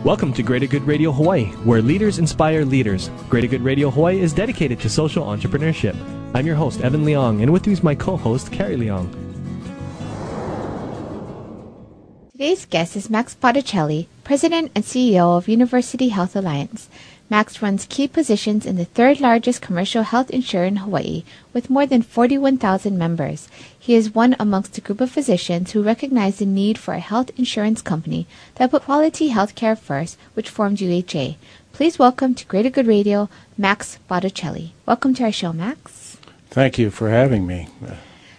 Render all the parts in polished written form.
Welcome to Greater Good Radio Hawaii, where leaders inspire leaders. Greater Good Radio Hawaii is dedicated to social entrepreneurship. I'm your host, Evan Leong, and with me is my co-host, Carrie Leong. Today's guest is Max Botticelli, President and CEO of University Health Alliance. Max runs key positions in the third largest commercial health insurer in Hawaii, with more than 41,000 members. He is one amongst a group of physicians who recognize the need for a health insurance company that put quality health care first, which formed UHA. Please welcome to Greater Good Radio, Max Botticelli. Welcome to our show, Max. Thank you for having me.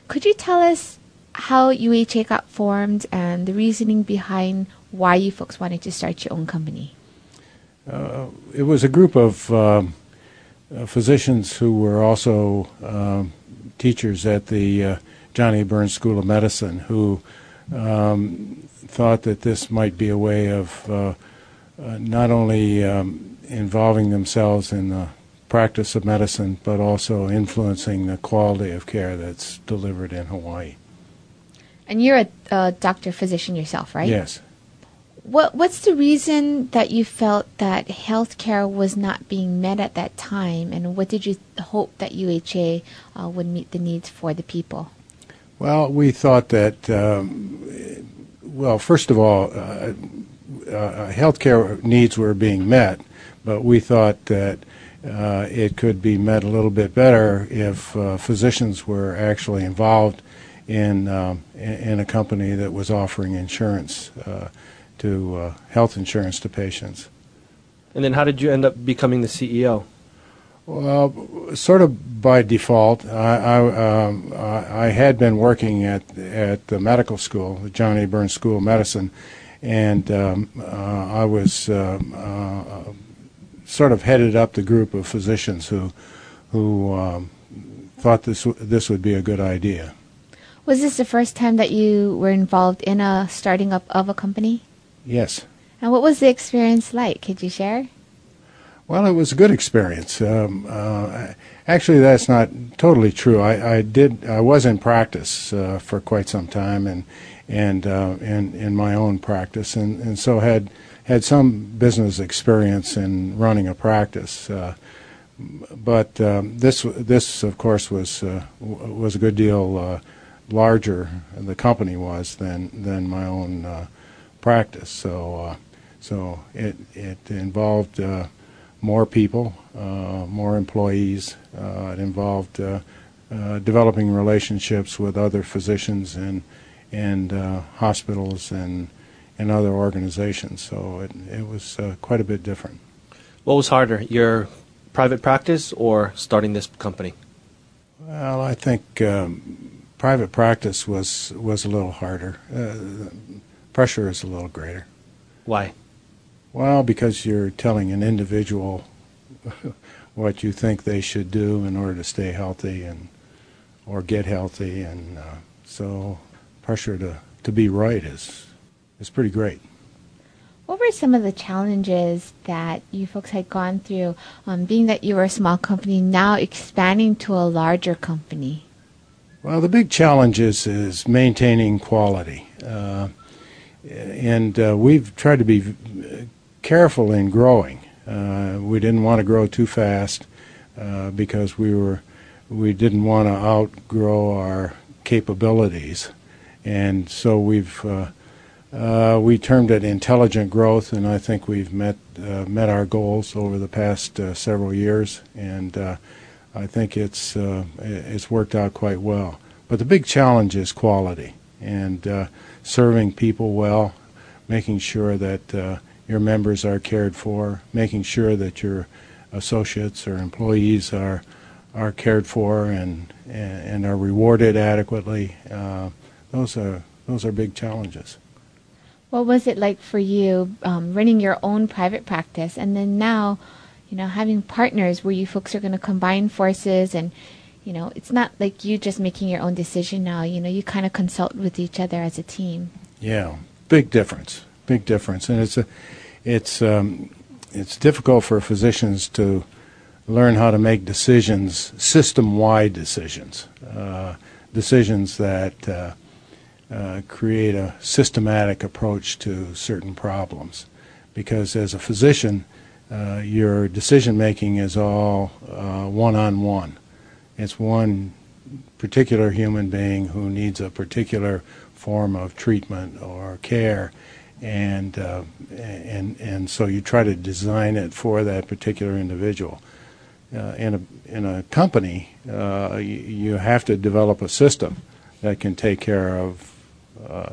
Could you tell us how UHA got formed and the reasoning behind why you folks wanted to start your own company? It was a group of physicians who were also teachers at the Johnny Burns School of Medicine who thought that this might be a way of not only involving themselves in the practice of medicine, but also influencing the quality of care that's delivered in Hawaii. And you're a doctor physician yourself, right? Yes. What's the reason that you felt that healthcare was not being met at that time, and what did you hope that UHA would meet the needs for the people? Well, we thought that, first of all, healthcare needs were being met, but we thought that it could be met a little bit better if physicians were actually involved in a company that was offering insurance to health insurance to patients. And then how did you end up becoming the CEO? Well, sort of by default. I had been working at the medical school, the Johnny Burns School of Medicine, and I was sort of headed up the group of physicians who thought this would be a good idea. Was this the first time that you were involved in a starting up of a company? Yes. And what was the experience like? Could you share? Well, it was a good experience. Actually, that's not totally true. I was in practice for quite some time, and in my own practice, and so had some business experience in running a practice. But this of course was a good deal larger. The company was than my own practice. So it involved more people, more employees. It involved developing relationships with other physicians and hospitals and other organizations. So it was quite a bit different. What was harder, your private practice or starting this company? Well, I think private practice was a little harder. Pressure is a little greater. Why? Well, because you're telling an individual what you think they should do in order to stay healthy or get healthy, and so pressure to be right is pretty great. What were some of the challenges that you folks had gone through, being that you were a small company, now expanding to a larger company? Well, the big challenge is maintaining quality. And we've tried to be careful in growing. We didn't want to grow too fast because we didn't want to outgrow our capabilities, and so we termed it intelligent growth, and I think we've met our goals over the past several years, and I think it's worked out quite well. But the big challenge is quality and serving people well, making sure that your members are cared for, making sure that your associates or employees are cared for and are rewarded adequately. Those are big challenges. What was it like for you running your own private practice, and then now, having partners where you folks are going to combine forces, and it's not like you just making your own decision now. You kind of consult with each other as a team. Yeah, big difference, and it's difficult for physicians to learn how to make decisions, system-wide decisions, decisions that create a systematic approach to certain problems. because as a physician, your decision making is all one-on-one. It's one particular human being who needs a particular form of treatment or care, and so you try to design it for that particular individual. In a company, you have to develop a system that can take care of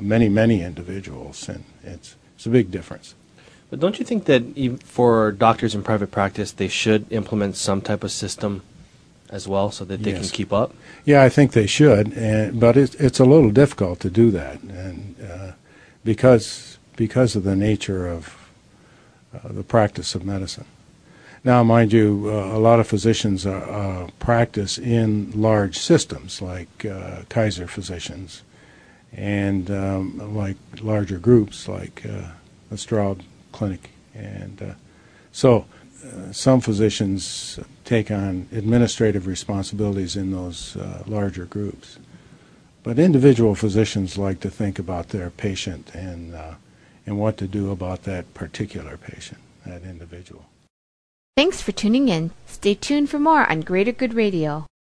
many individuals, and it's a big difference. But don't you think that for doctors in private practice, they should implement some type of system as well so that they can keep up? Yeah, I think they should, but it's a little difficult to do that, and because of the nature of the practice of medicine. Now, mind you, a lot of physicians practice in large systems like Kaiser physicians, and like larger groups like the Straub Clinic, and so some physicians take on administrative responsibilities in those larger groups. But individual physicians like to think about their patient and what to do about that particular patient, that individual. Thanks for tuning in. Stay tuned for more on Greater Good Radio.